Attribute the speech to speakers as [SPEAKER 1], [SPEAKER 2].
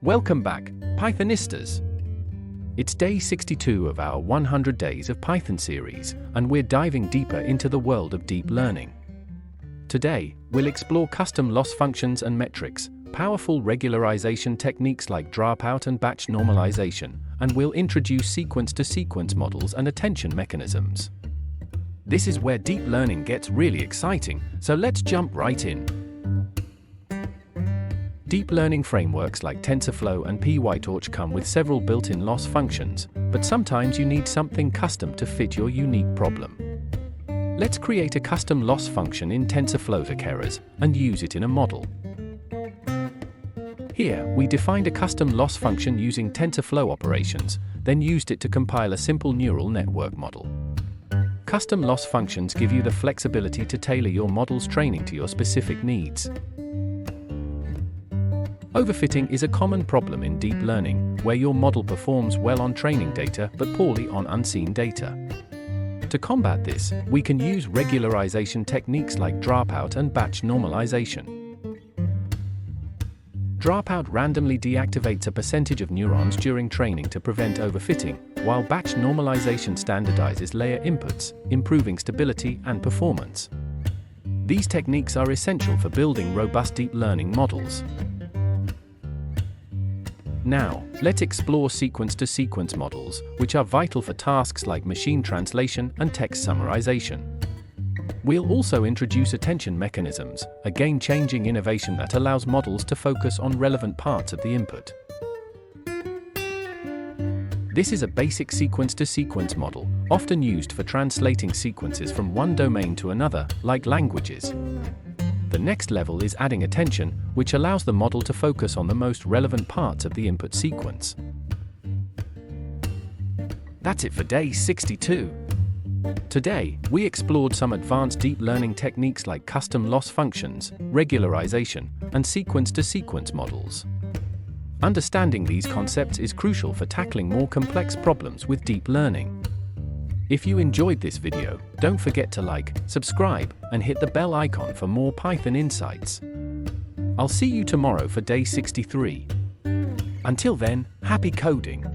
[SPEAKER 1] Welcome back, Pythonistas! It's day 62 of our 100 Days of Python series, and we're diving deeper into the world of deep learning. Today, we'll explore custom loss functions and metrics, powerful regularization techniques like dropout and batch normalization, and we'll introduce sequence-to-sequence models and attention mechanisms. This is where deep learning gets really exciting, so let's jump right in. Deep learning frameworks like TensorFlow and PyTorch come with several built-in loss functions, but sometimes you need something custom to fit your unique problem. Let's create a custom loss function in TensorFlow to Keras and use it in a model. Here, we defined a custom loss function using TensorFlow operations, then used it to compile a simple neural network model. Custom loss functions give you the flexibility to tailor your model's training to your specific needs. Overfitting is a common problem in deep learning, where your model performs well on training data but poorly on unseen data. To combat this, we can use regularization techniques like dropout and batch normalization. Dropout randomly deactivates a percentage of neurons during training to prevent overfitting, while batch normalization standardizes layer inputs, improving stability and performance. These techniques are essential for building robust deep learning models. Now, let's explore sequence-to-sequence models, which are vital for tasks like machine translation and text summarization. We'll also introduce attention mechanisms, a game-changing innovation that allows models to focus on relevant parts of the input. This is a basic sequence-to-sequence model, often used for translating sequences from one domain to another, like languages. The next level is adding attention, which allows the model to focus on the most relevant parts of the input sequence. That's it for day 62. Today, we explored some advanced deep learning techniques like custom loss functions, regularization, and sequence-to-sequence models. Understanding these concepts is crucial for tackling more complex problems with deep learning. If you enjoyed this video, don't forget to like, subscribe, and hit the bell icon for more Python insights. I'll see you tomorrow for day 63. Until then, happy coding!